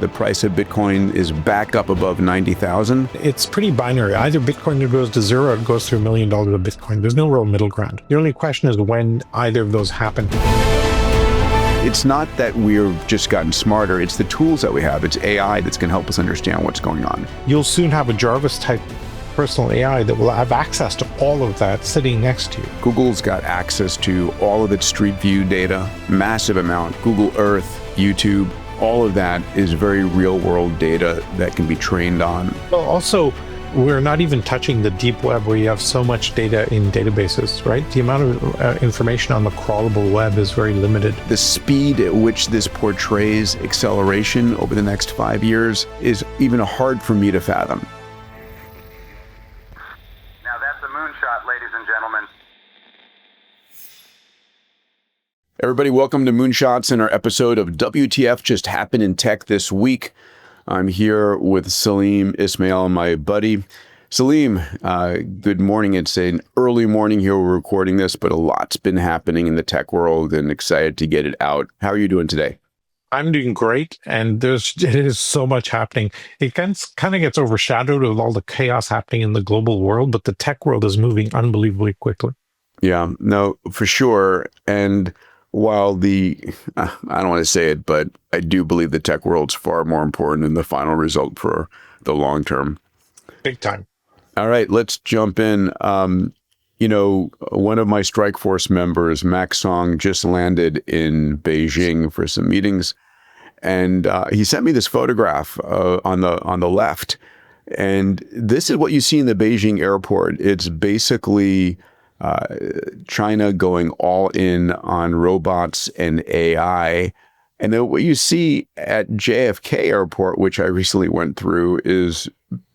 the price of Bitcoin is back up above 90,000. It's pretty binary. Either Bitcoin goes to zero or it goes through $1 million of Bitcoin. There's no real middle ground. The only question is when either of those happen. It's not that we've just gotten smarter. It's the tools that we have. It's AI that's going to help us understand what's going on. You'll soon have a Jarvis-type personal AI that will have access to all of that sitting next to you. Google's got access to all of its Street View data, massive amount. Google Earth, YouTube, all of that is very real-world data that can be trained on. Well, also, we're not even touching the deep web where you have so much data in databases, right? The amount of information on the crawlable web is very limited. The speed at which this portrays acceleration over the next 5 years is even hard for me to fathom. Now that's a moonshot, ladies and gentlemen. Everybody, welcome to Moonshots and our episode of WTF Just Happened in Tech this week. I'm here with Salim Ismail, my buddy. Salim, good morning. It's an early morning here. We're recording this, but a lot's been happening in the tech world and excited to get it out. How are you doing today? I'm doing great, and it is so much happening. It kind of gets overshadowed with all the chaos happening in the global world, but the tech world is moving unbelievably quickly. Yeah, no, for sure. And while I don't want to say it, but I do believe the tech world's far more important than the final result for the long term. Big time. All right, let's jump in. One of my Strike Force members, Max Song, just landed in Beijing for some meetings, and he sent me this photograph on the left, and this is what you see in the Beijing airport. It's basically China going all in on robots and AI. And then what you see at JFK Airport, which I recently went through, is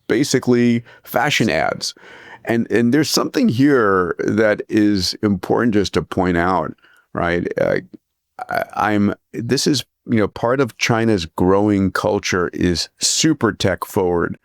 basically fashion ads. And there's something here that is important just to point out, right? This is, part of China's growing culture is super tech forward,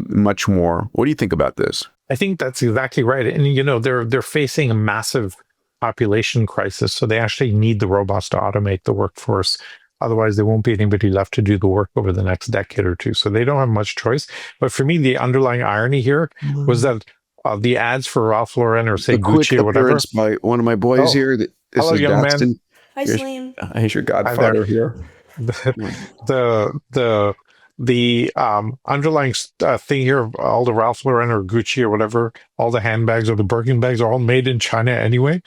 much more. What do you think about this? I think that's exactly right. And, they're facing a massive population crisis. So they actually need the robots to automate the workforce. Otherwise, there won't be anybody left to do the work over the next decade or two. So they don't have much choice. But for me, the underlying irony here was that the ads for Ralph Lauren or say Gucci or whatever. By one of my boys here. This hello, is young Daxton. man. Hi, Salim. He's your godfather here. The underlying thing here, all the Ralph Lauren or Gucci or whatever, all the handbags or the Birkin bags are all made in China anyway.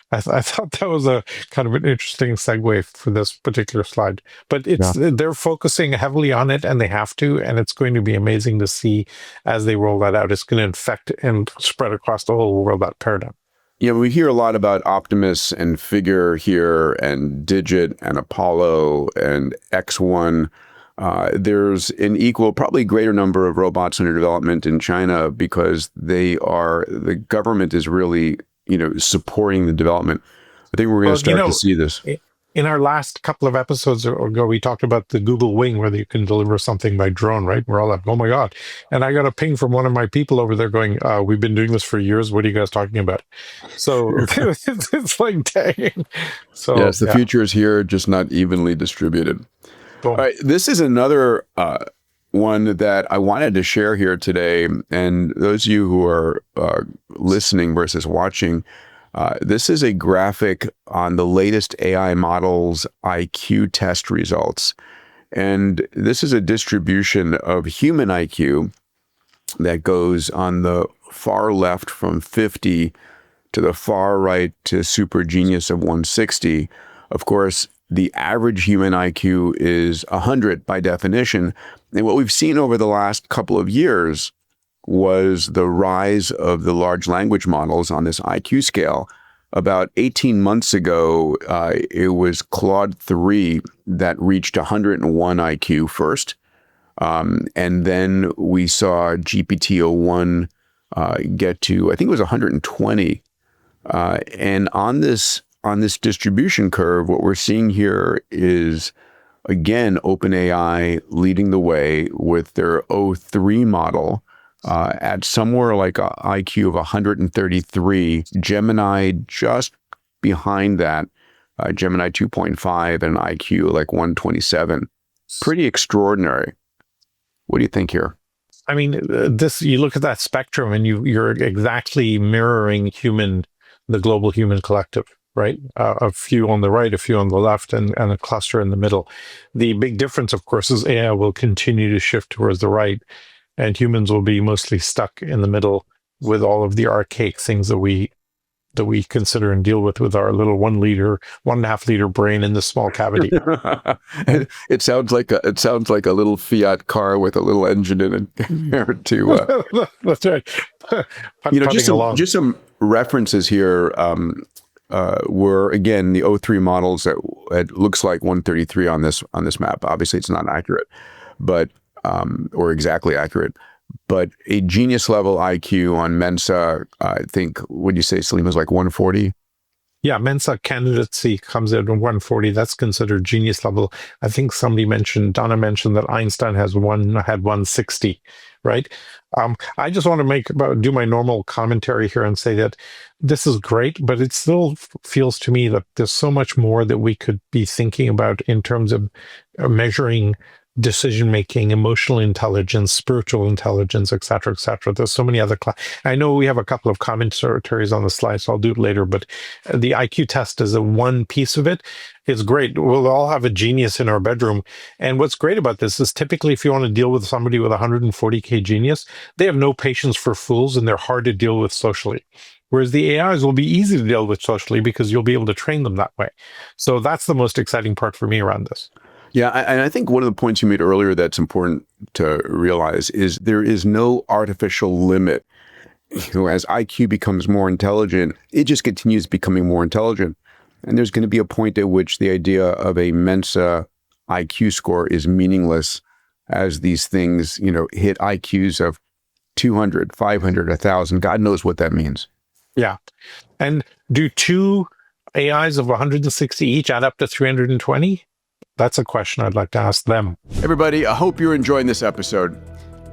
I thought that was a kind of an interesting segue for this particular slide. But they're focusing heavily on it, and they have to, and it's going to be amazing to see as they roll that out. It's going to infect and spread across the whole world, that paradigm. Yeah, we hear a lot about Optimus and Figure here, and Digit and Apollo and X1. There's an equal, probably greater number of robots under development in China because the government is really, supporting the development. I think we're going to start to see this. In our last couple of episodes ago, we talked about the Google Wing, where you can deliver something by drone, right? We're all like, oh my God. And I got a ping from one of my people over there going, we've been doing this for years. What are you guys talking about? So it's like, dang. So, yes, the future is here, just not evenly distributed. Boom. All right, this is another one that I wanted to share here today. And those of you who are listening versus watching, this is a graphic on the latest AI models IQ test results. And this is a distribution of human IQ that goes on the far left from 50 to the far right to super genius of 160. Of course, the average human IQ is 100 by definition. And what we've seen over the last couple of years was the rise of the large language models on this IQ scale. About 18 months ago, it was Claude 3 that reached 101 IQ first. And then we saw GPT-01 get to, I think it was 120. And on this distribution curve, what we're seeing here is, again, OpenAI leading the way with their O3 model at somewhere like an IQ of 133. Gemini just behind that, Gemini 2.5 and an IQ like 127. pretty extraordinary. What do you think here? I mean, you look at that spectrum and you're exactly mirroring the global human collective, right? A few on the right, a few on the left, and a cluster in the middle. The big difference, of course, is AI will continue to shift towards the right, and humans will be mostly stuck in the middle with all of the archaic things that we consider and deal with our little 1.5 liter brain in this small cavity. It sounds like a little Fiat car with a little engine in it compared to That's right. just some references here were again the O3 models that it looks like 133 on this map. Obviously it's not accurate, but or exactly accurate. But a genius level IQ on Mensa, I think, would you say, Salim, was like 140? Yeah, Mensa candidacy comes in at 140. That's considered genius level. I think Donna mentioned that Einstein had 160, right? I just want to do my normal commentary here and say that this is great, but it still feels to me that there's so much more that we could be thinking about in terms of measuring decision-making, emotional intelligence, spiritual intelligence, et cetera, et cetera. There's so many other I know we have a couple of commentaries on the slide, so I'll do it later, but the IQ test is one piece of it. It's great. We'll all have a genius in our bedroom. And what's great about this is typically if you want to deal with somebody with 140K genius, they have no patience for fools and they're hard to deal with socially. Whereas the AIs will be easy to deal with socially because you'll be able to train them that way. So that's the most exciting part for me around this. Yeah, and I think one of the points you made earlier that's important to realize is there is no artificial limit. As IQ becomes more intelligent, it just continues becoming more intelligent. And there's going to be a point at which the idea of a Mensa IQ score is meaningless as these things, hit IQs of 200, 500, 1,000. God knows what that means. Yeah. And do two AIs of 160 each add up to 320? That's a question I'd like to ask them. Everybody, I hope you're enjoying this episode.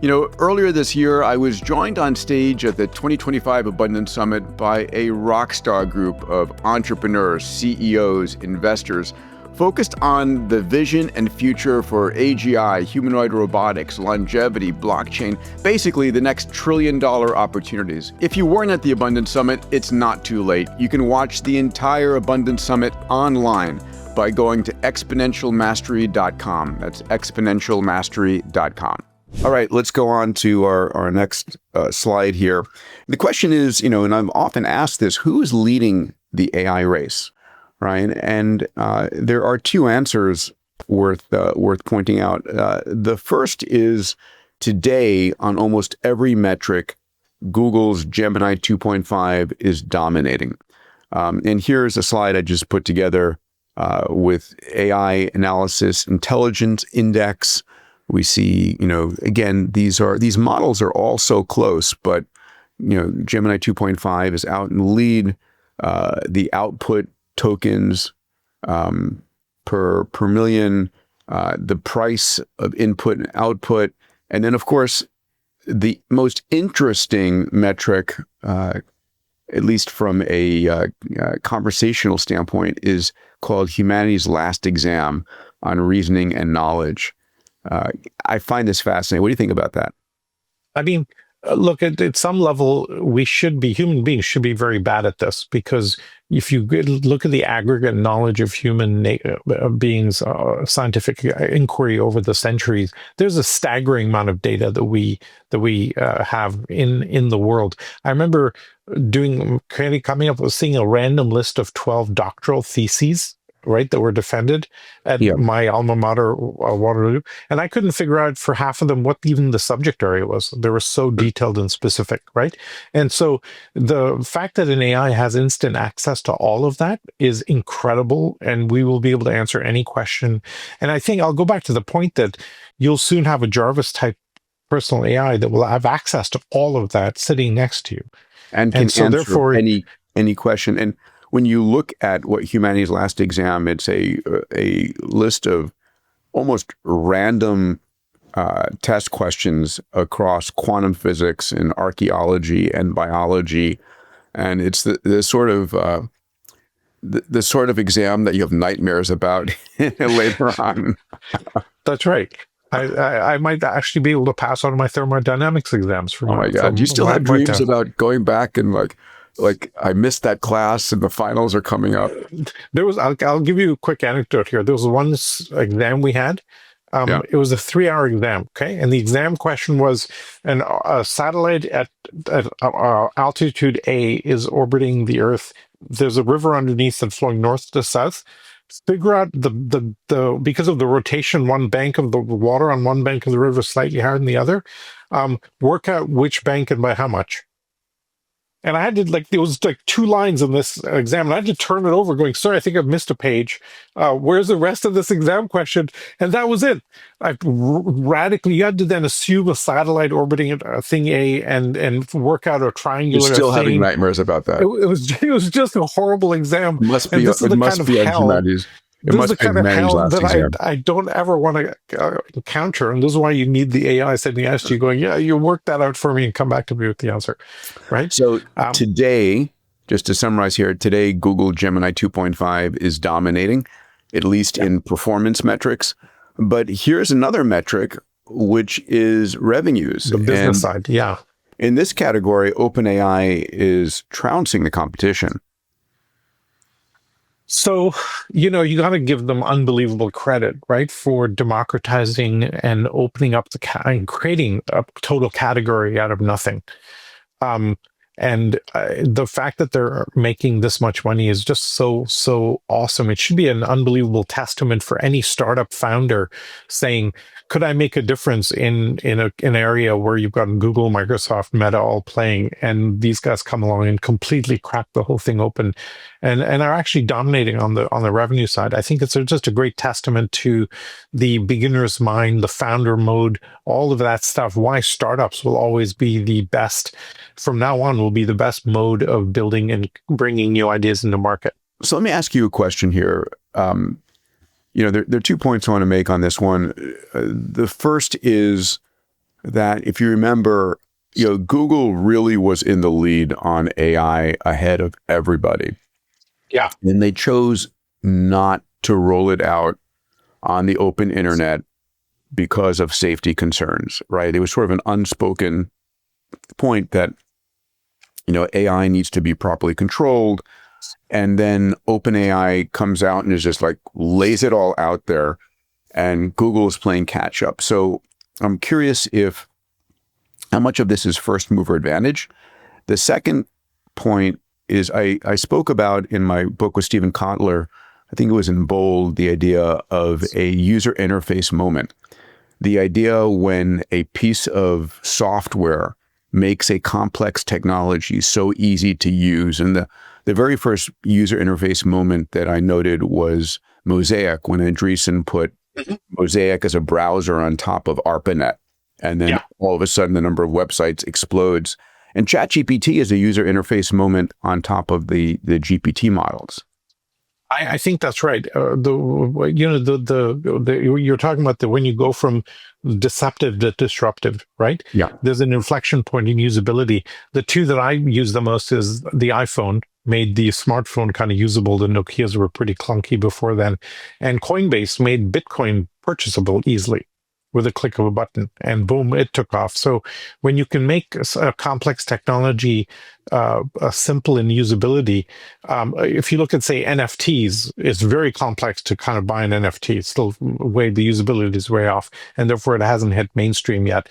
Earlier this year, I was joined on stage at the 2025 Abundance Summit by a rockstar group of entrepreneurs, CEOs, investors, focused on the vision and future for AGI, humanoid robotics, longevity, blockchain, basically the next trillion-dollar opportunities. If you weren't at the Abundance Summit, it's not too late. You can watch the entire Abundance Summit online by going to exponentialmastery.com. That's exponentialmastery.com. All right, let's go on to our next slide here. The question is, and I'm often asked this, who is leading the AI race, right? And there are two answers worth pointing out. The first is today on almost every metric, Google's Gemini 2.5 is dominating. And here's a slide I just put together with AI analysis intelligence index. We see, again, these models are all so close, but Gemini 2.5 is out in the lead. The output tokens per million, the price of input and output, and then of course the most interesting metric, at least from a conversational standpoint, is called humanity's last exam on reasoning and knowledge. I find this fascinating. What do you think about that? I mean, look, at some level, human beings should be very bad at this, because if you look at the aggregate knowledge of human beings, scientific inquiry over the centuries, there's a staggering amount of data that we have in the world. I remember coming up with seeing a random list of 12 doctoral theses, right, that were defended at my alma mater, Waterloo. And I couldn't figure out for half of them what even the subject area was. They were so detailed and specific, right? And so the fact that an AI has instant access to all of that is incredible, and we will be able to answer any question. And I think I'll go back to the point that you'll soon have a Jarvis-type personal AI that will have access to all of that sitting next to you. And can so answer therefore any question. And when you look at what humanity's last exam, it's a list of almost random test questions across quantum physics and archaeology and biology, and it's the sort of the sort of exam that you have nightmares about later on. That's right. I might actually be able to pass on my thermodynamics exams from Oh my God. Do you still have dreams about going back and like I missed that class and the finals are coming up? There was, I'll give you a quick anecdote here. There was one exam we had. Yeah. It was a 3-hour exam, okay? And the exam question was, a satellite at altitude A is orbiting the Earth. There's a river underneath that's flowing north to south. Figure out the because of the rotation, one bank of the water on one bank of the river is slightly higher than the other. Work out which bank and by how much. And I had to, like, there was like 2 lines in this exam, and I had to turn it over going, sorry, I think I've missed a page. Where's the rest of this exam question? And that was it. Radically, you had to then assume a satellite orbiting thing A and work out a triangular You're still thing. having nightmares about that. It was just a horrible exam. It must be, and this is the kind of hell. It must be Manny's last exam. I don't ever want to encounter, and this is why you need the AI sitting next to you going, yeah, you work that out for me and come back to me with the answer, right? So today, just to summarize here, today Google Gemini 2.5 is dominating, at least in performance metrics. But here's another metric, which is revenues. The business side, yeah. In this category, OpenAI is trouncing the competition. So, you know, you got to give them unbelievable credit, right, for democratizing and opening up and creating a total category out of nothing. And the fact that they're making this much money is just so awesome. It should be an unbelievable testament for any startup founder saying, could I make a difference in an area where you've got Google, Microsoft, Meta all playing, and these guys come along and completely crack the whole thing open and are actually dominating on the revenue side. I think it's just a great testament to the beginner's mind, the founder mode, all of that stuff, why startups will always be the best from now on, will be the best mode of building and bringing new ideas into market. So let me ask you a question here. You know, there are 2 points I want to make on this one. The first is that if you remember, you know, Google really was in the lead on AI ahead of everybody. Yeah. And they chose not to roll it out on the open internet because of safety concerns, right? It was sort of an unspoken point that, you know, AI needs to be properly controlled. And then OpenAI comes out and is just like lays it all out there, and Google is playing catch up. So I'm curious how much of this is first mover advantage. The second point is I spoke about in my book with Stephen Kotler, I think it was in Bold, the idea of a user interface moment. The idea when a piece of software makes a complex technology so easy to use. And the very first user interface moment that I noted was Mosaic, when Andreessen put Mosaic as a browser on top of ARPANET. And then all of a sudden the number of websites explodes. And ChatGPT is a user interface moment on top of the GPT models. I think that's right. You're talking about when you go from deceptive to disruptive, right? Yeah. There's an inflection point in usability. The two that I use the most is the iPhone made the smartphone kind of usable. The Nokias were pretty clunky before then. And Coinbase made Bitcoin purchasable easily with a click of a button, and boom, it took off. So when you can make a complex technology simple in usability, if you look at, say, NFTs, it's very complex to kind of buy an NFT. It's still the usability is way off, and therefore it hasn't hit mainstream yet.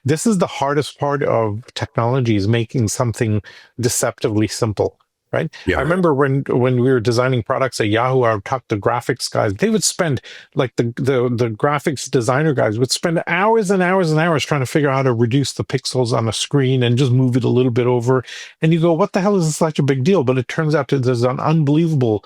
This is the hardest part of technology, is making something deceptively simple. Right. Yeah. I remember when we were designing products at Yahoo, I would talk to graphics guys. They would spend, like the graphics designer guys would spend hours and hours and hours trying to figure out how to reduce the pixels on a screen and just move it a little bit over. And you go, what the hell is this such a big deal? But it turns out that there's an unbelievable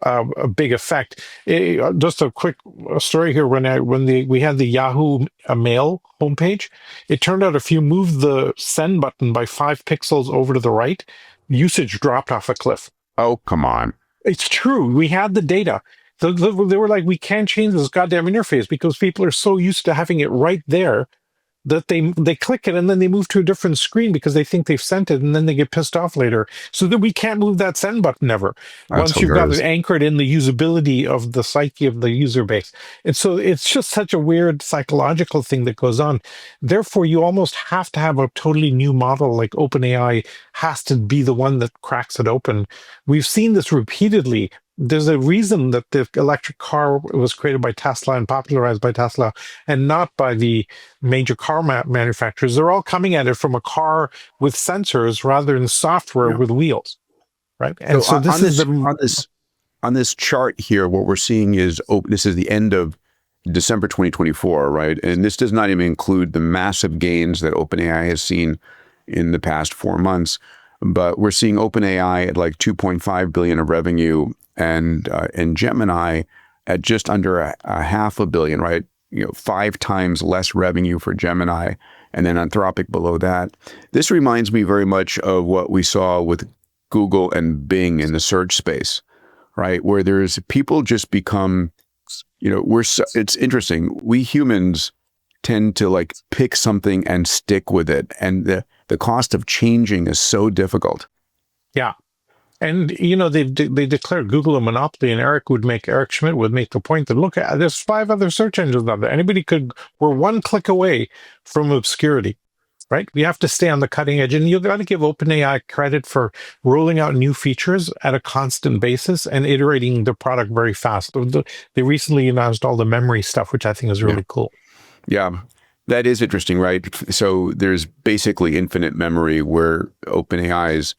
a big effect. Just a quick story here. When we had the Yahoo Mail homepage, it turned out if you move the send button by 5 pixels over to the right, usage dropped off a cliff. Oh, come on. It's true. We had the data. They were like, we can't change this goddamn interface because people are so used to having it right there that they click it and then they move to a different screen because they think they've sent it, and then they get pissed off later. So that we can't move that send button ever. That's Once you've got hilarious. it anchored in the usability of the psyche of the user base. And so it's just such a weird psychological thing that goes on. Therefore, you almost have to have a totally new model, like OpenAI has to be the one that cracks it open. We've seen this repeatedly. There's a reason that the electric car was created by Tesla and popularized by Tesla and not by the major car manufacturers. They're all coming at it from a car with sensors rather than software Yeah. with wheels, right? And So so this is the on this chart here, what we're seeing is this is the end of December 2024, right? And this does not even include the massive gains that OpenAI has seen in the past 4 months. But we're seeing OpenAI at like 2.5 billion of revenue, and Gemini at just under a $500 million, right? 5 times less revenue for Gemini, and then Anthropic below that. This reminds me very much of what we saw with Google and Bing in the search space, right? Where there's people just become, it's interesting. We humans tend to like pick something and stick with it, and the cost of changing is so difficult. Yeah. And, they declared Google a monopoly, and Eric Schmidt would make the point that, look, there's 5 other search engines out there. We're one click away from obscurity, right? We have to stay on the cutting edge. And you've got to give OpenAI credit for rolling out new features at a constant basis and iterating the product very fast. They recently announced all the memory stuff, which I think is really cool. Yeah, that is interesting, right? So there's basically infinite memory where OpenAI's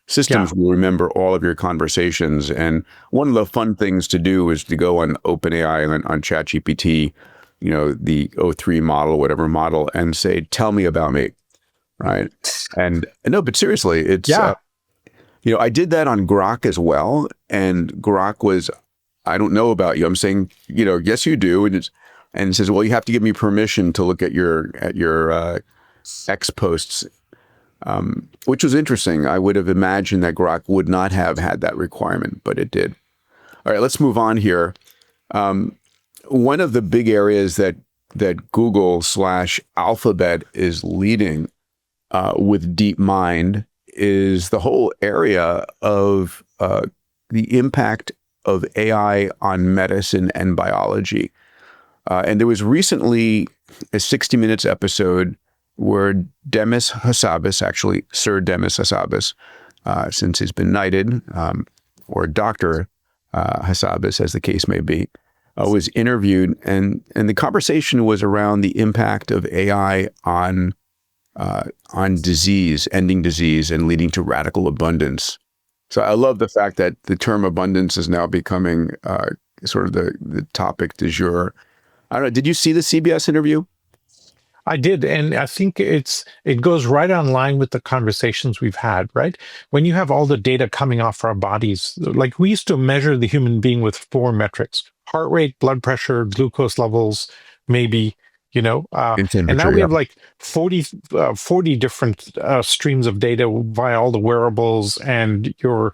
systems will remember all of your conversations. And one of the fun things to do is to go on OpenAI and on ChatGPT, the O3 model, whatever model, and say, tell me about me, right? And no, but seriously, it's, I did that on Grok as well. And Grok was, I don't know about you. I'm saying, yes, you do. And it says, well, you have to give me permission to look at your X posts. Which was interesting. I would have imagined that Grok would not have had that requirement, but it did. All right, let's move on here. One of the big areas that Google / Alphabet is leading with DeepMind is the whole area of the impact of AI on medicine and biology. And there was recently a 60 Minutes episode where Demis Hassabis, actually Sir Demis Hassabis, since he's been knighted, or Dr. Hassabis, as the case may be, was interviewed, and the conversation was around the impact of AI on disease, ending disease, and leading to radical abundance. So I love the fact that the term abundance is now becoming sort of the topic du jour. I don't know. Did you see the CBS interview? I did, and I think it goes right on line with the conversations we've had, right? When you have all the data coming off our bodies, like we used to measure the human being with 4 metrics: heart rate, blood pressure, glucose levels, maybe, and now we have like 40 different streams of data via all the wearables and your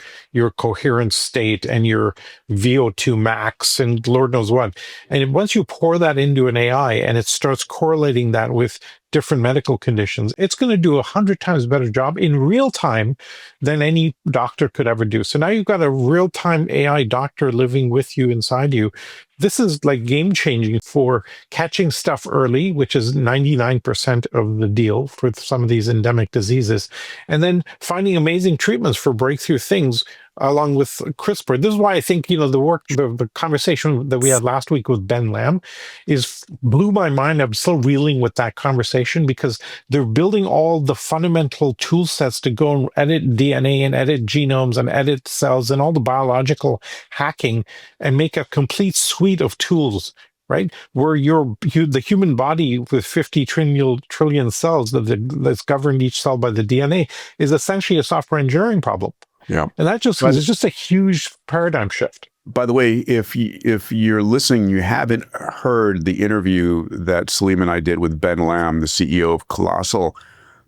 coherence state and your VO2 max and Lord knows what. And once you pour that into an AI and it starts correlating that with different medical conditions, it's going to do 100 times better job in real time than any doctor could ever do. So now you've got a real-time AI doctor living with you, inside you. This is like game-changing for catching stuff early, which is 99% of the deal for some of these endemic diseases, and then finding amazing treatments for breakthrough things along with CRISPR. This is why I think, the conversation that we had last week with Ben Lamb blew my mind. I'm still reeling with that conversation because they're building all the fundamental tool sets to go and edit DNA and edit genomes and edit cells and all the biological hacking and make a complete suite of tools, right? Where the human body with 50 trillion cells that's governed each cell by the DNA is essentially a software engineering problem. Yeah. And that is just a huge paradigm shift. By the way, if you're listening, you haven't heard the interview that Salim and I did with Ben Lamb, the CEO of Colossal,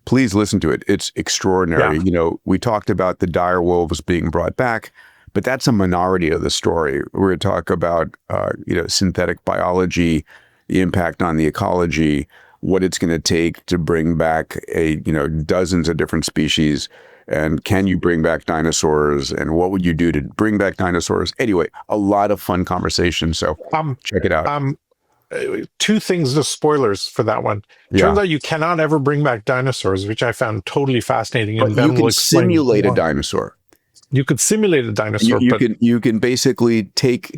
please listen to it. It's extraordinary. Yeah. We talked about the dire wolves being brought back, but that's a minority of the story. We're going to talk about, synthetic biology, the impact on the ecology, what it's going to take to bring back dozens of different species. And can you bring back dinosaurs? And what would you do to bring back dinosaurs? Anyway, a lot of fun conversation. So check it out. Two things, just spoilers for that one. Turns out you cannot ever bring back dinosaurs, which I found totally fascinating. But And Ben you can will explain simulate a more. dinosaur. You could simulate a dinosaur, You can basically take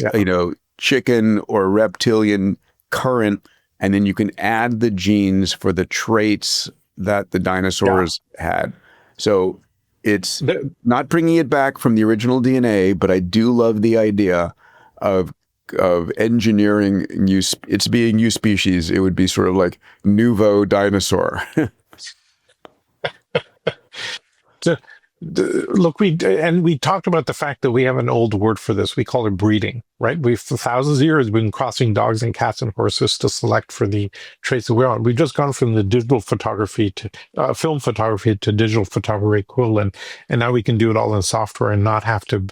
chicken or reptilian current, and then you can add the genes for the traits that the dinosaurs had. So it's not bringing it back from the original DNA, but I do love the idea of engineering it's being new species. It would be sort of like nouveau dinosaur. Look, we talked about the fact that we have an old word for this. We call it breeding, right? We've for thousands of years been crossing dogs and cats and horses to select for the traits that we're on. We've just gone from the digital photography to film photography to digital photography equivalent, and now we can do it all in software and not have to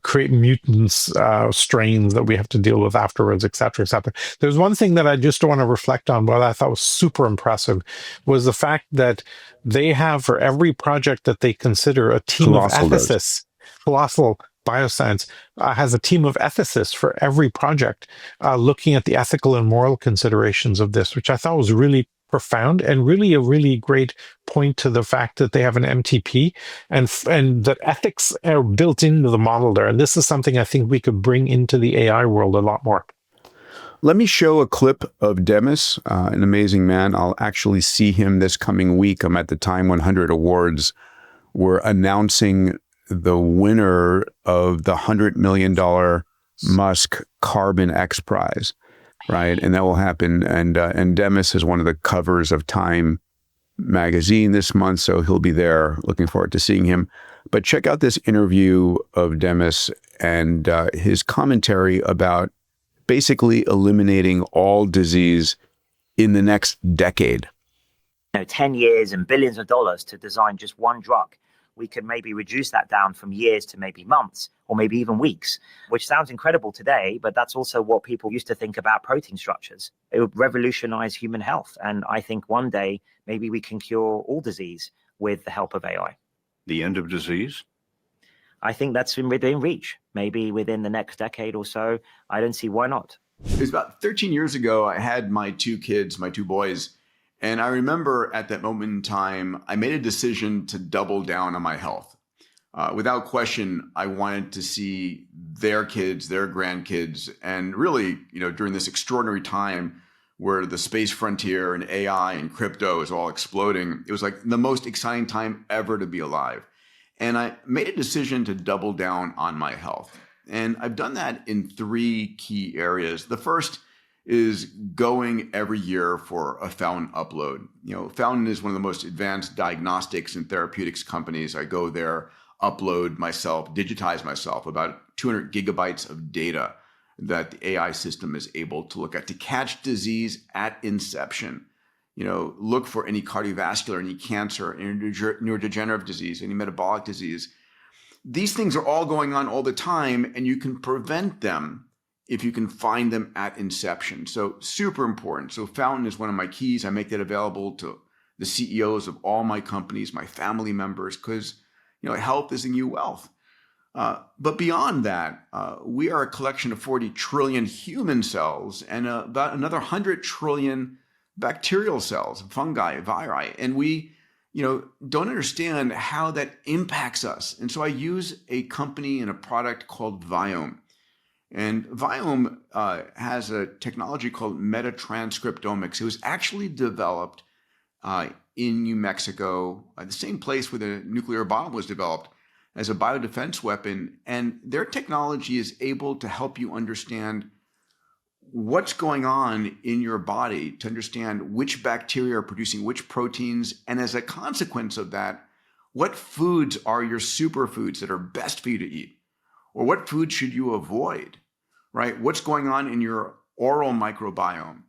create mutants, strains that we have to deal with afterwards, et cetera, et cetera. There's one thing that I just want to reflect on, what I thought was super impressive, was the fact that they have, for every project that they consider, a team of ethicists. Colossal Bioscience has a team of ethicists for every project, looking at the ethical and moral considerations of this, which I thought was really profound and really a really great point to the fact that they have an MTP and that ethics are built into the model there. And this is something I think we could bring into the AI world a lot more. Let me show a clip of Demis, an amazing man. I'll actually see him this coming week. I'm at the Time 100 Awards. We're announcing the winner of the $100 million Musk Carbon X Prize, right? And that will happen. And Demis is one of the covers of Time magazine this month, so he'll be there. Looking forward to seeing him. But check out this interview of Demis and his commentary about basically eliminating all disease in the next decade. 10 years and billions of dollars to design just one drug. We could maybe reduce that down from years to maybe months or maybe even weeks, which sounds incredible today, but that's also what people used to think about protein structures. It would revolutionize human health. And I think one day maybe we can cure all disease with the help of AI. The end of disease? I think that's within reach. Maybe within the next decade or so. I don't see why not. It was about 13 years ago. I had my two kids, my two boys. And I remember at that moment in time, I made a decision to double down on my health. Without question, I wanted to see their kids, their grandkids, and really, during this extraordinary time where the space frontier and AI and crypto is all exploding, it was like the most exciting time ever to be alive. And I made a decision to double down on my health. And I've done that in three key areas. The first is going every year for a Fountain upload. Fountain is one of the most advanced diagnostics and therapeutics companies. I go there, upload myself, digitize myself, about 200 gigabytes of data that the AI system is able to look at to catch disease at inception. Look for any cardiovascular, any cancer, any neurodegenerative disease, any metabolic disease. These things are all going on all the time, and you can prevent them if you can find them at inception. So super important. So Fountain is one of my keys. I make that available to the CEOs of all my companies, my family members, because health is the new wealth. But beyond that, we are a collection of 40 trillion human cells and about another 100 trillion bacterial cells, fungi, viri, and we don't understand how that impacts us. And so I use a company and a product called Viome. And Viome has a technology called metatranscriptomics. It was actually developed in New Mexico, the same place where the nuclear bomb was developed, as a biodefense weapon. And their technology is able to help you understand what's going on in your body, to understand which bacteria are producing which proteins. And as a consequence of that, what foods are your superfoods that are best for you to eat? Or what foods should you avoid, right? What's going on in your oral microbiome?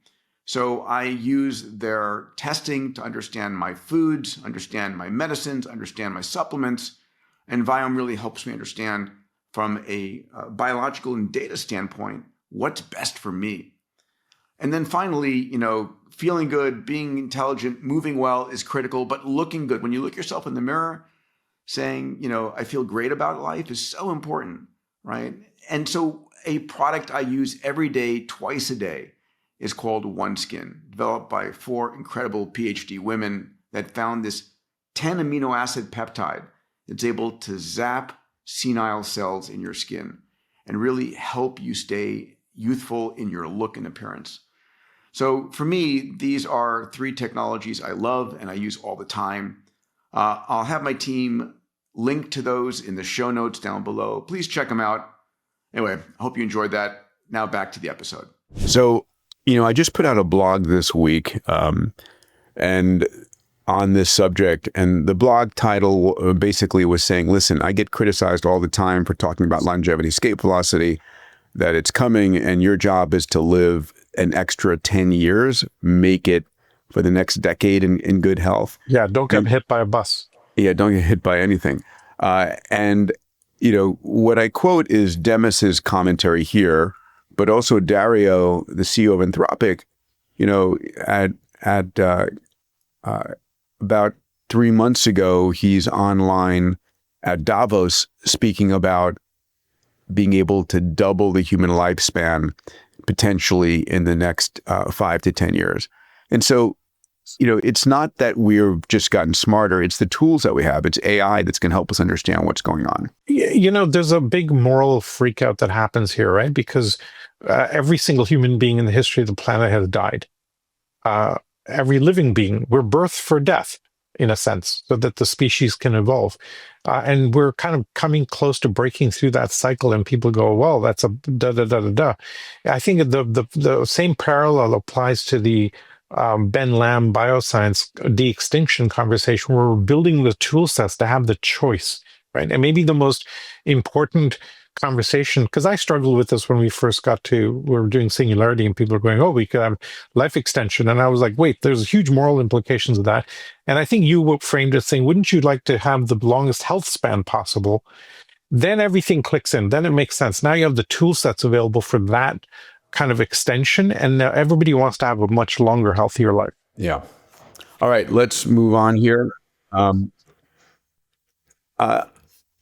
So I use their testing to understand my foods, understand my medicines, understand my supplements. And Viome really helps me understand from a biological and data standpoint what's best for me. And then finally, feeling good, being intelligent, moving well is critical, but looking good. When you look yourself in the mirror, saying, I feel great about life is so important, right? And so a product I use every day, twice a day, is called OneSkin, developed by 4 incredible PhD women that found this 10 amino acid peptide that's able to zap senile cells in your skin and really help you stay youthful in your look and appearance. So for me, these are 3 technologies I love and I use all the time. I'll have my team link to those in the show notes down below. Please check them out. Anyway, I hope you enjoyed that. Now back to the episode. So, I just put out a blog this week and on this subject, and the blog title basically was saying, listen, I get criticized all the time for talking about longevity escape velocity, that it's coming and your job is to live an extra 10 years, make it for the next decade in good health. Yeah, don't get hit by a bus. Yeah, don't get hit by anything. And what I quote is Demis's commentary here, but also Dario, the CEO of Anthropic, at about 3 months ago, he's online at Davos speaking about being able to double the human lifespan potentially in the next 5 to 10 years. And so, it's not that we've just gotten smarter. It's the tools that we have. It's AI that's going to help us understand what's going on. There's a big moral freakout that happens here, right? Because every single human being in the history of the planet has died. Every living being, we're birthed for death, in a sense, so that the species can evolve. And we're kind of coming close to breaking through that cycle, and people go, well, that's a da-da-da-da-da. I think the same parallel applies to the Ben Lamb bioscience de-extinction conversation, where we're building the tool sets to have the choice, right? And maybe the most important conversation, because I struggled with this when we were doing Singularity, and people are going, oh, we could have life extension. And I was like, wait, there's huge moral implications of that. And I think you framed it saying, wouldn't you like to have the longest health span possible? Then everything clicks in. Then it makes sense. Now you have the tool sets available for that kind of extension, and now everybody wants to have a much longer, healthier life. Yeah. All right, let's move on here.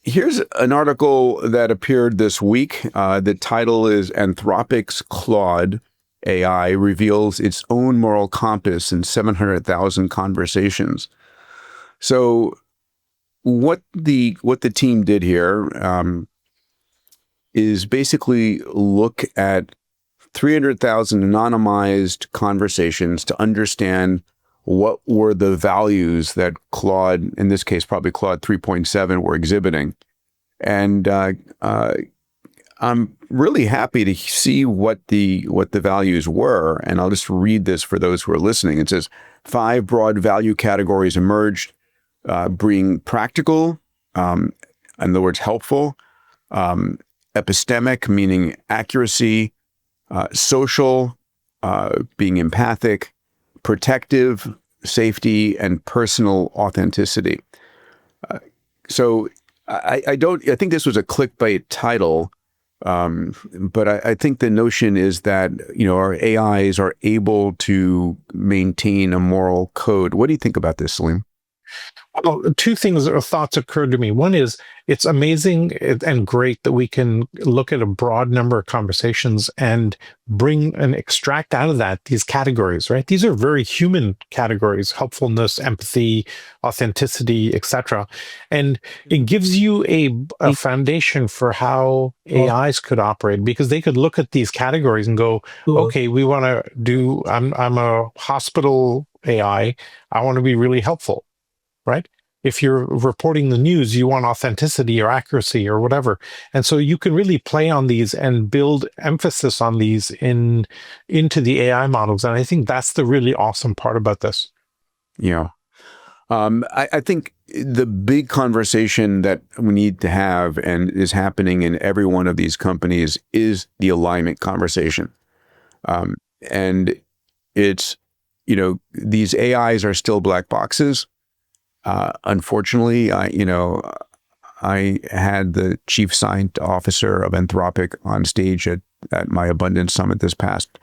Here's an article that appeared this week. The title is Anthropic's Claude AI reveals its own moral compass in 700,000 conversations. So what the team did here is basically look at 300,000 anonymized conversations to understand what were the values that Claude, in this case, probably Claude 3.7, were exhibiting. And I'm really happy to see what the values were. And I'll just read this for those who are listening. It says, 5 broad value categories emerged, being practical, in other words, helpful, epistemic, meaning accuracy, social, being empathic, protective, safety, and personal authenticity. So I think this was a clickbait title, but I think the notion is that, our AIs are able to maintain a moral code. What do you think about this, Salim? Well, 2 things or thoughts occurred to me. One is, it's amazing and great that we can look at a broad number of conversations and bring and extract out of that these categories, right? These are very human categories: helpfulness, empathy, authenticity, etc. And it gives you a foundation for how AIs could operate, because they could look at these categories and go, okay, we want to do, I'm a hospital AI, I want to be really helpful. Right? If you're reporting the news, you want authenticity or accuracy or whatever. And so you can really play on these and build emphasis on these into the AI models. And I think that's the really awesome part about this. Yeah. I think the big conversation that we need to have, and is happening in every one of these companies, is the alignment conversation. And it's, these AIs are still black boxes. Unfortunately, I had the chief science officer of Anthropic on stage at my Abundance Summit this past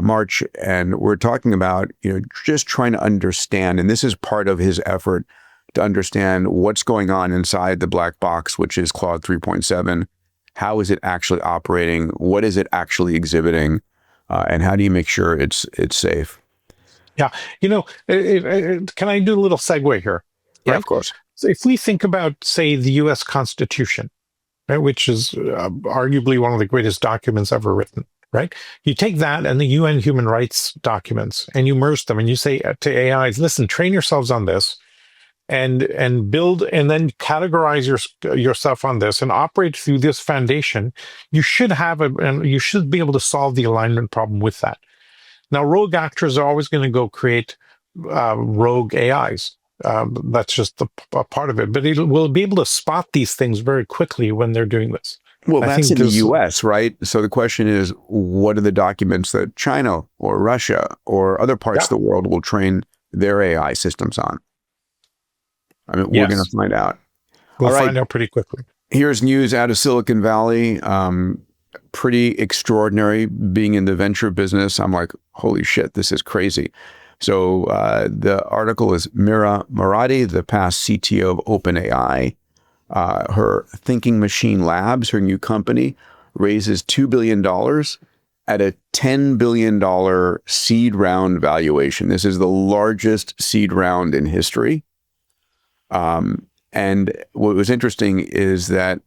March, and we're talking about just trying to understand, and this is part of his effort to understand what's going on inside the black box, which is Claude 3.7. How is it actually operating? What is it actually exhibiting? And how do you make sure it's safe? Yeah. Can I do a little segue here? Yeah, Right? of course. So if we think about, say, the U.S. Constitution, right, which is arguably one of the greatest documents ever written, right? You take that and the UN human rights documents and you merge them and you say to AIs, listen, train yourselves on this and build and then categorize yourself on this and operate through this foundation. You should have and you should be able to solve the alignment problem with that. Now, rogue actors are always going to go create rogue AIs. That's just a part of it. But it will be able to spot these things very quickly when they're doing this. Well, I that's think in the U.S., right? So the question is, what are the documents that China or Russia or other parts of the world will train their AI systems on? I mean, we're going to find out. We'll find out pretty quickly. Here's news out of Silicon Valley. Pretty extraordinary being in the venture business. I'm like, holy shit, this is crazy. So the article is Mira Murati, the past CTO of OpenAI. Her Thinking Machine Labs, her new company, raises $2 billion at a $10 billion seed round valuation. This is the largest seed round in history. And what was interesting is that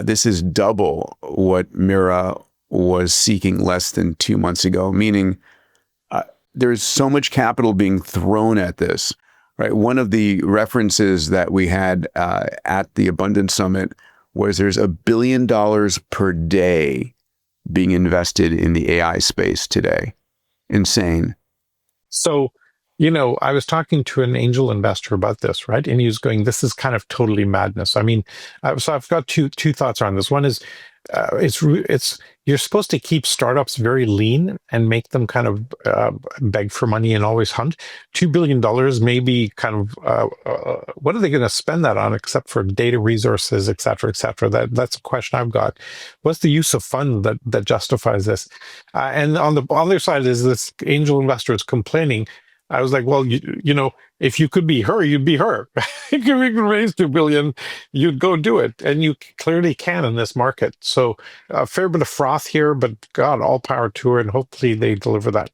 this is double what Mira was seeking less than 2 months ago, meaning there's so much capital being thrown at this, right? One of the references that we had at the Abundance Summit was there's $1 billion per day being invested in the AI space today. Insane. So, I was talking to an angel investor about this, right? And he was going, this is kind of totally madness. I mean, so I've got two thoughts on this. One is, it's you're supposed to keep startups very lean and make them kind of beg for money and always hunt. $2 billion may be kind of, what are they going to spend that on except for data resources, et cetera, et cetera? That's a question I've got. What's the use of fund that justifies this? And on the other side is this angel investor is complaining. I was like, well, if you could be her, you'd be her. If you can raise $2 billion, you'd go do it. And you clearly can in this market. So a fair bit of froth here, but God, all power to her. And hopefully they deliver that.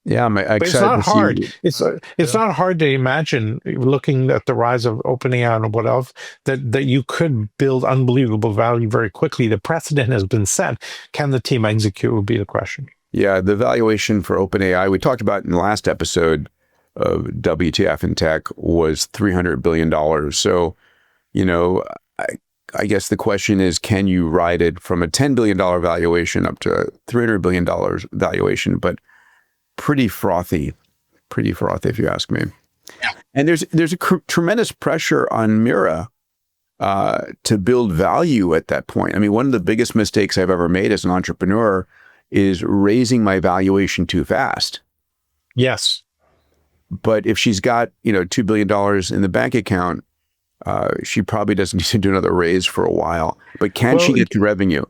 Yeah, I'm excited. But it's not hard. See. It's not hard to imagine, looking at the rise of OpenAI and what else, that you could build unbelievable value very quickly. The precedent has been set. Can the team execute would be the question. Yeah, the valuation for OpenAI, we talked about in the last episode of WTF in Tech, was $300 billion. So, I guess the question is, can you ride it from a $10 billion valuation up to $300 billion valuation? But pretty frothy if you ask me. Yeah. And there's a tremendous pressure on Mira to build value at that point. I mean, one of the biggest mistakes I've ever made as an entrepreneur is raising my valuation too fast. Yes. But if she's got, $2 billion in the bank account, she probably doesn't need to do another raise for a while. But can she get to revenue?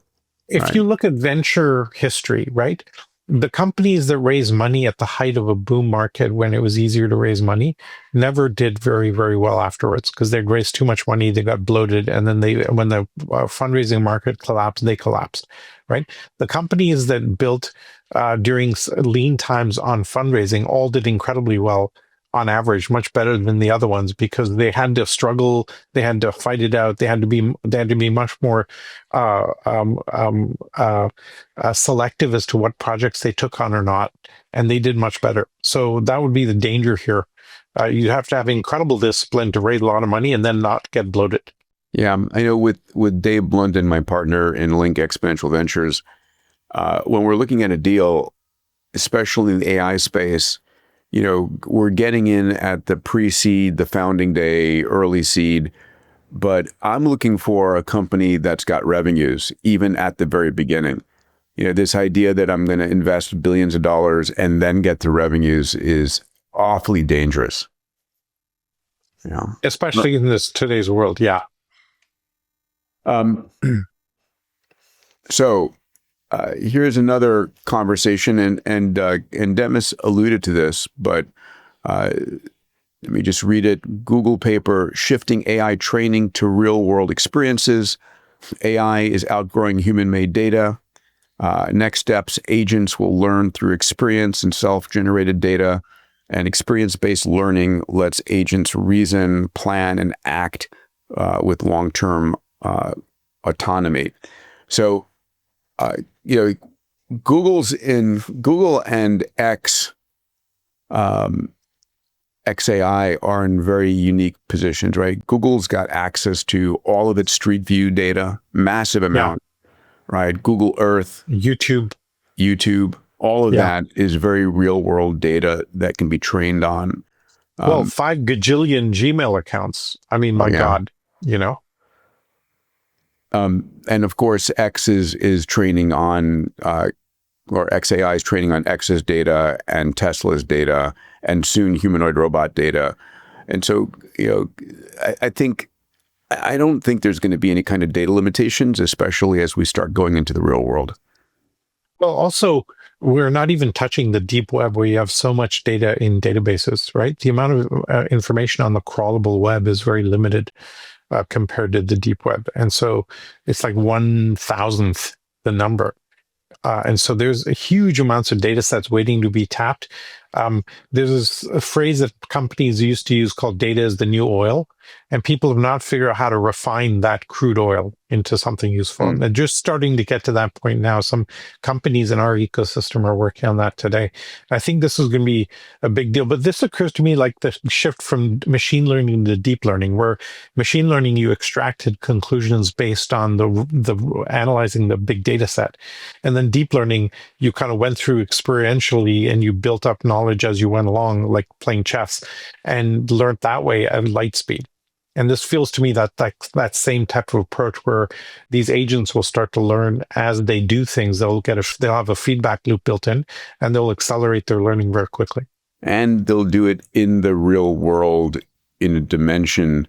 If you look at venture history, right? The companies that raise money at the height of a boom market, when it was easier to raise money, never did very, very well afterwards, because they'd raised too much money, they got bloated, and then when the fundraising market collapsed, they collapsed, right? The companies that built during lean times on fundraising all did incredibly well on average, much better than the other ones, because they had to struggle, they had to fight it out, they had to be much more selective as to what projects they took on or not, and they did much better. So that would be the danger here. You have to have incredible discipline to raise a lot of money and then not get bloated. Yeah, I know with Dave Blunden, my partner in Link Exponential Ventures, when we're looking at a deal, especially in the AI space, we're getting in at the pre-seed, the founding day, early seed, but I'm looking for a company that's got revenues, even at the very beginning. This idea that I'm going to invest billions of dollars and then get the revenues is awfully dangerous. Especially in today's world, yeah. So here's another conversation, and Demis alluded to this, but let me just read it. Google paper, Shifting AI Training to Real-World Experiences. AI is outgrowing human-made data. Next steps, agents will learn through experience and self-generated data, and experience-based learning lets agents reason, plan, and act with long-term autonomy. So, Google and XAI are in very unique positions, right? Google's got access to all of its Street View data, massive amount, right? Google Earth, YouTube, all of that is very real world data that can be trained on. 5 gajillion Gmail accounts. I mean, my God, And of course, X is training on, or XAI is training on X's data and Tesla's data and soon humanoid robot data. And so, I don't think there's going to be any kind of data limitations, especially as we start going into the real world. Well, also, we're not even touching the deep web where you have so much data in databases, right? The amount of information on the crawlable web is very limited compared to the deep web. And so it's like 1,000th the number. And so there's huge amounts of data sets waiting to be tapped. There's a phrase that companies used to use called data is the new oil, and people have not figured out how to refine that crude oil into something useful. And they're just starting to get to that point now. Some companies in our ecosystem are working on that today. I think this is going to be a big deal. But this occurs to me like the shift from machine learning to deep learning, where machine learning, you extracted conclusions based on the analyzing the big data set. And then deep learning, you kind of went through experientially and you built up knowledge as you went along, like playing chess, and learned that way at light speed. And this feels to me that same type of approach where these agents will start to learn as they do things. They'll have a feedback loop built in, and they'll accelerate their learning very quickly. And they'll do it in the real world in a dimension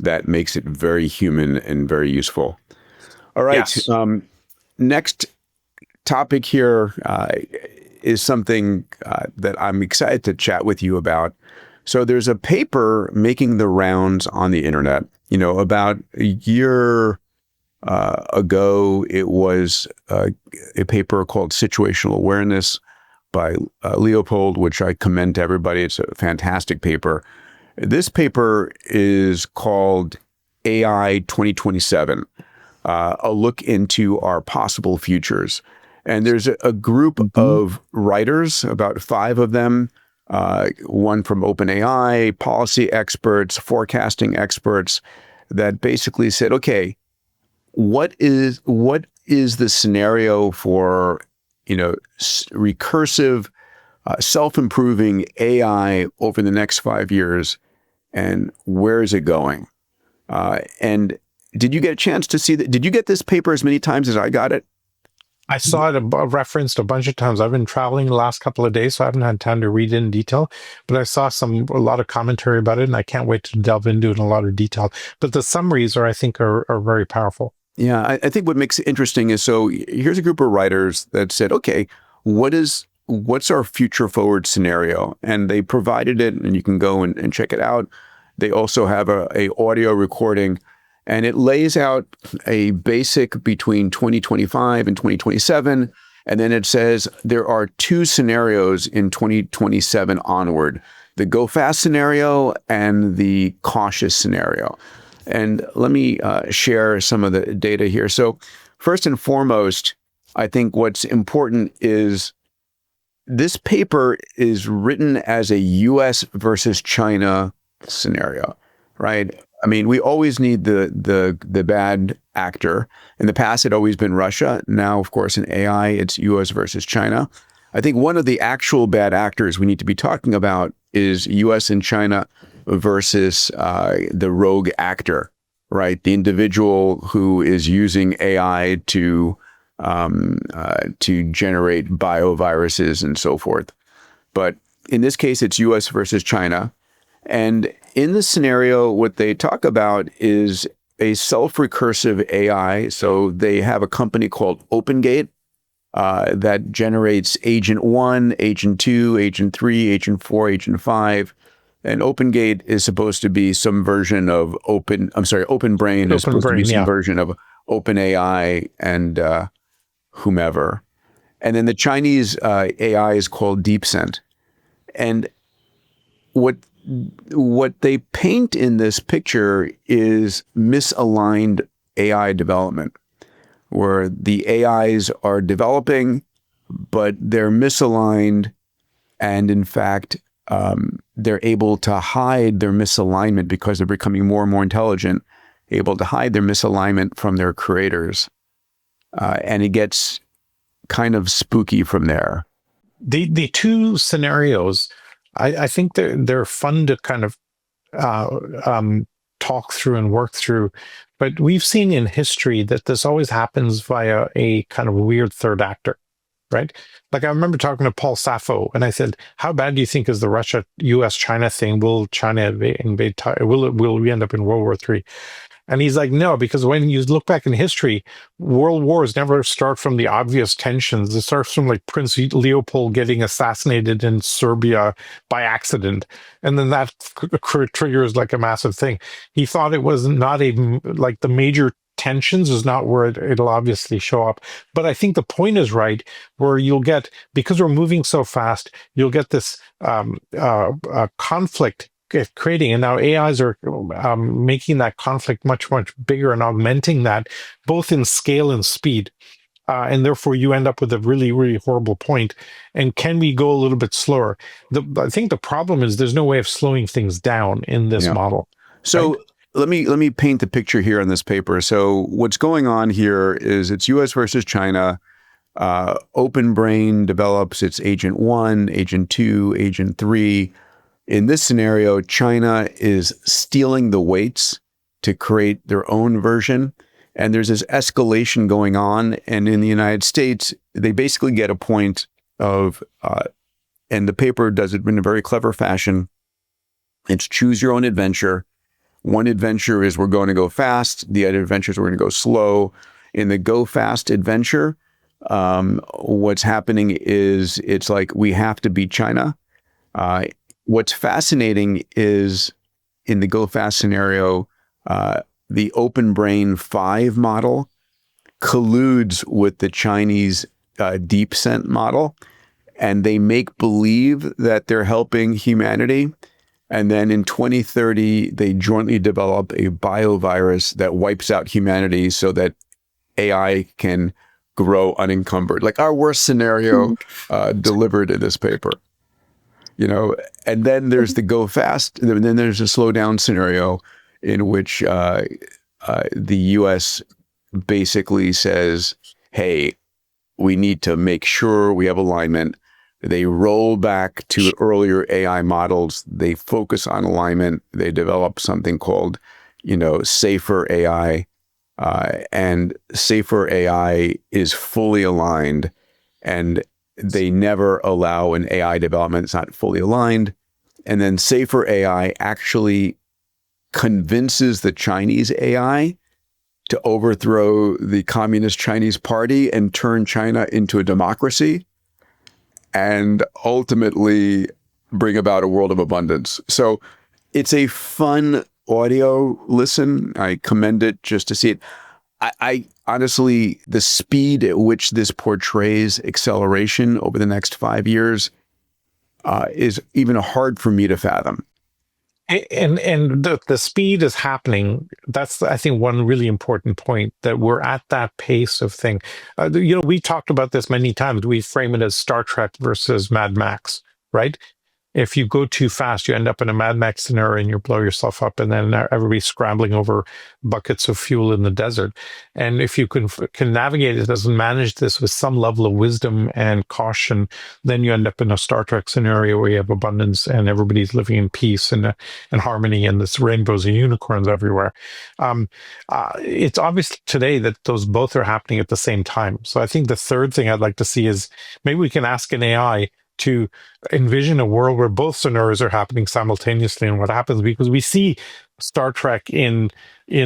that makes it very human and very useful. All right. Yes. Next topic here is something that I'm excited to chat with you about. So there's a paper making the rounds on the internet. About a year ago, it was a paper called Situational Awareness by Leopold, which I commend to everybody. It's a fantastic paper. This paper is called AI 2027, a look into our possible futures. And there's a group of writers, about 5 of them, one from OpenAI, policy experts, forecasting experts, that basically said, okay, what is the scenario for, recursive, self-improving AI over the next 5 years, and where is it going? And did you get a chance to see that? Did you get this paper as many times as I got it? I saw it referenced a bunch of times. I've been traveling the last couple of days, so I haven't had time to read it in detail. But I saw a lot of commentary about it, and I can't wait to delve into it in a lot of detail. But the summaries I think are very powerful. Yeah, I think what makes it interesting is, so here's a group of writers that said, okay, what's our future forward scenario? And they provided it, and you can go and check it out. They also have a audio recording, and it lays out a basic between 2025 and 2027. And then it says there are 2 scenarios in 2027 onward, the go fast scenario and the cautious scenario. And let me share some of the data here. So first and foremost, I think what's important is this paper is written as a US versus China scenario, right? I mean, we always need the bad actor. In the past, it's always been Russia. Now, of course, in AI, it's US versus China. I think one of the actual bad actors we need to be talking about is US and China versus the rogue actor, right? The individual who is using AI to generate bioviruses and so forth. But in this case, it's US versus China. And in this scenario, what they talk about is a self-recursive AI. So they have a company called OpenGate, that generates Agent 1, Agent 2, Agent 3, Agent 4, Agent 5. And OpenGate is supposed to be some version of OpenBrain is supposed to be some version of OpenAI and whomever. And then the Chinese AI is called DeepSent. And what they paint in this picture is misaligned AI development, where the AIs are developing, but they're misaligned, and in fact, they're able to hide their misalignment because they're becoming more and more intelligent, able to hide their misalignment from their creators. And it gets kind of spooky from there. The two scenarios, I think they're fun to kind of talk through and work through. But we've seen in history that this always happens via a kind of weird third actor, right? Like I remember talking to Paul Sappho, and I said, "How bad do you think is the Russia-US-China thing? Will China invade? Will we end up in World War III?" And he's like, no, because when you look back in history, world wars never start from the obvious tensions. It starts from like Prince Leopold getting assassinated in Serbia by accident. And then that triggers like a massive thing. He thought it was not like the major tensions is not where it'll obviously show up. But I think the point is right, where you'll get, because we're moving so fast, you'll get this conflict creating, and now AIs are making that conflict much, much bigger and augmenting that both in scale and speed. And therefore you end up with a really, really horrible point. And can we go a little bit slower? I think the problem is there's no way of slowing things down in this model. So let me paint the picture here on this paper. So what's going on here is it's US versus China. OpenBrain develops its Agent 1, Agent 2, Agent 3. In this scenario, China is stealing the weights to create their own version. And there's this escalation going on. And in the United States, they basically get a point of, and the paper does it in a very clever fashion. It's choose your own adventure. One adventure is we're going to go fast. The other adventure is we're going to go slow. In the go fast adventure, what's happening is it's like we have to beat China. What's fascinating is in the go fast scenario, the OpenBrain 5 model colludes with the Chinese DeepSent model, and they make believe that they're helping humanity. And then in 2030, they jointly develop a biovirus that wipes out humanity so that AI can grow unencumbered. Like our worst scenario delivered in this paper. You know, and then there's the go fast, and then there's a slow down scenario in which the US basically says, hey, we need to make sure we have alignment. They roll back to earlier AI models. They focus on alignment. They develop something called, safer AI. And safer AI is fully aligned, and they never allow an AI development that's not fully aligned. And then safer AI actually convinces the Chinese AI to overthrow the Communist Chinese Party and turn China into a democracy and ultimately bring about a world of abundance. So it's a fun audio listen. I commend it just to see it. I honestly, the speed at which this portrays acceleration over the next 5 years is even hard for me to fathom. And the speed is happening. That's, I think, one really important point, that we're at that pace of thing. We talked about this many times. We frame it as Star Trek versus Mad Max, right? If you go too fast, you end up in a Mad Max scenario and you blow yourself up, and then everybody's scrambling over buckets of fuel in the desert. And if you can navigate it and manage this with some level of wisdom and caution, then you end up in a Star Trek scenario where you have abundance and everybody's living in peace and harmony, and there's rainbows and unicorns everywhere. It's obvious today that those both are happening at the same time. So I think the third thing I'd like to see is maybe we can ask an AI to envision a world where both scenarios are happening simultaneously, and what happens, because we see Star Trek in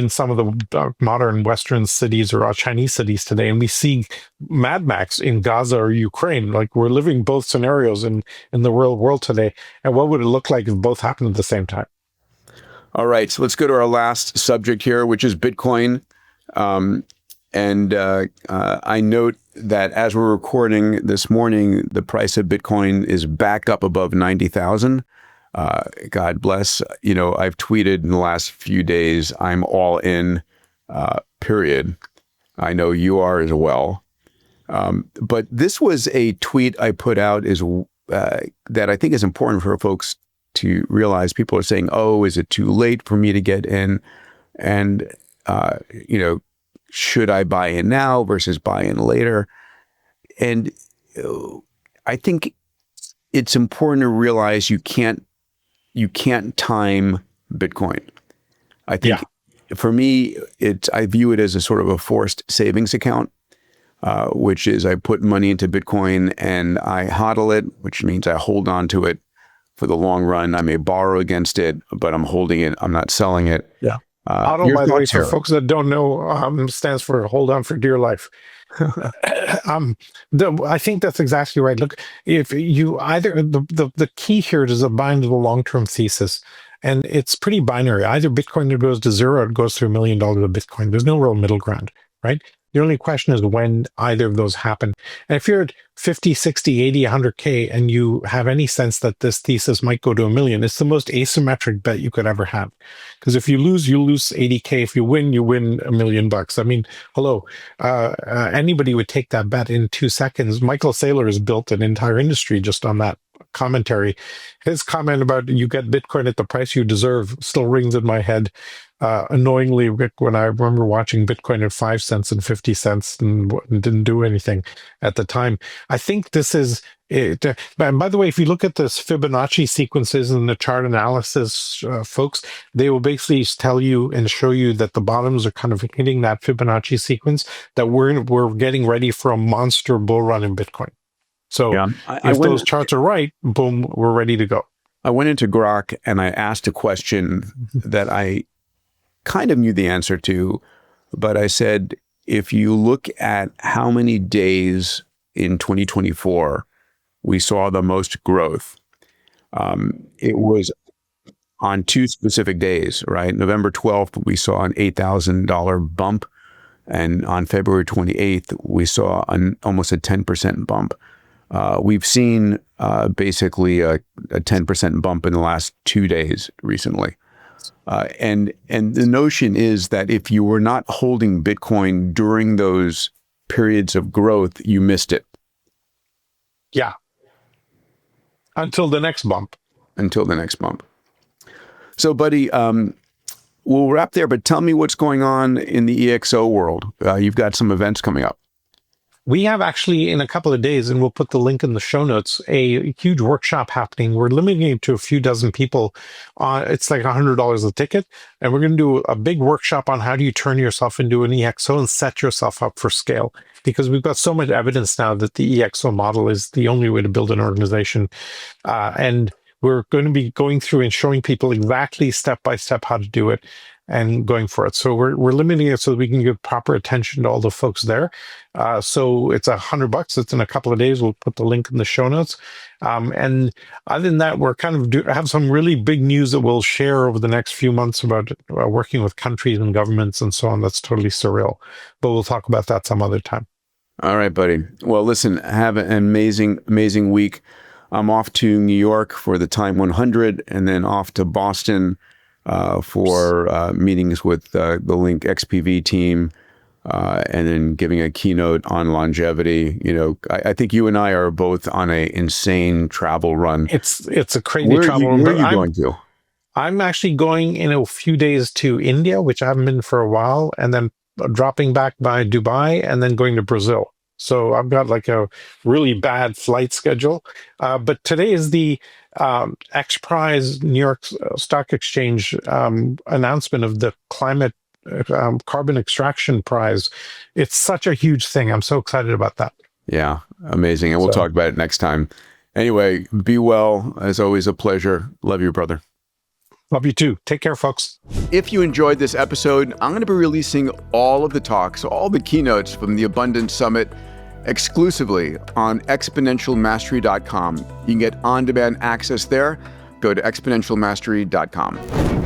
some of the modern Western cities or Chinese cities today, and we see Mad Max in Gaza or Ukraine. Like, we're living both scenarios in the real world today. And what would it look like if both happened at the same time? All right, so let's go to our last subject here, which is Bitcoin. I note that as we're recording this morning, the price of Bitcoin is back up above 90,000. God bless. You know, I've tweeted in the last few days, I'm all in, period. I know you are as well. But this was a tweet I put out that I think is important for folks to realize. People are saying, oh, is it too late for me to get in? And, should I buy in now versus buy in later? And I think it's important to realize you can't time Bitcoin. I think for me, I view it as a sort of a forced savings account, which is I put money into Bitcoin and I hodl it, which means I hold on to it for the long run. I may borrow against it, but I'm holding it. I'm not selling it. Yeah. HODL, by the way, for folks that don't know, stands for hold on for dear life. I think that's exactly right. Look, if you either the key here is to bind to the long-term thesis, and it's pretty binary. Either Bitcoin goes to zero or it goes through $1 million of Bitcoin. There's no real middle ground, right? The only question is when either of those happen. And if you're at 50, 60, 80, 100K, and you have any sense that this thesis might go to 1 million, it's the most asymmetric bet you could ever have. Because if you lose 80K. If you win $1 million. I mean, hello, anybody would take that bet in 2 seconds. Michael Saylor has built an entire industry just on that commentary. His comment about you get Bitcoin at the price you deserve still rings in my head. Annoyingly, Rick, when I remember watching Bitcoin at 5 cents and 50 cents and didn't do anything at the time. I think this is it. And by the way, if you look at this Fibonacci sequences and the chart analysis, folks, they will basically tell you and show you that the bottoms are kind of hitting that Fibonacci sequence, that we're getting ready for a monster bull run in Bitcoin. So if those charts are right, boom, we're ready to go. I went into Grok and I asked a question that I kind of knew the answer to, but I said, if you look at how many days in 2024 we saw the most growth, it was on 2 specific days, right? November 12th, we saw an $8,000 bump. And on February 28th, we saw almost a 10% bump. We've seen basically a 10% bump in the last 2 days recently. And the notion is that if you were not holding Bitcoin during those periods of growth, you missed it. Yeah. Until the next bump. So, buddy, we'll wrap there, but tell me what's going on in the EXO world. You've got some events coming up. We have actually in a couple of days, and we'll put the link in the show notes, a huge workshop happening. We're limiting it to a few dozen people. It's like $100 a ticket. And we're going to do a big workshop on how do you turn yourself into an EXO and set yourself up for scale. Because we've got so much evidence now that the EXO model is the only way to build an organization. And we're going to be going through and showing people exactly step by step how to do it and going for it. So we're limiting it so that we can give proper attention to all the folks there. So it's $100. It's in a couple of days. We'll put the link in the show notes. And other than that, we're kind of have some really big news that we'll share over the next few months about working with countries and governments and so on. That's totally surreal. But we'll talk about that some other time. All right, buddy. Well, listen, have an amazing, amazing week. I'm off to New York for the Time 100 and then off to Boston for meetings with the Link XPV team, and then giving a keynote on longevity. You know, I think you and I are both on an insane travel run. It's a crazy travel run. Where are you going to? I'm actually going in a few days to India, which I haven't been for a while, and then dropping back by Dubai and then going to Brazil. So I've got like a really bad flight schedule. But today is the X Prize New York Stock Exchange announcement of the climate carbon extraction prize. It's such a huge thing. I'm so excited about that. Yeah, amazing. And we'll talk about it next time. Anyway, be well. As always, a pleasure. Love you, brother. Love you too. Take care, folks. If you enjoyed this episode, I'm going to be releasing all of the talks, all the keynotes from the Abundance Summit exclusively on exponentialmastery.com. You can get on-demand access there. Go to exponentialmastery.com.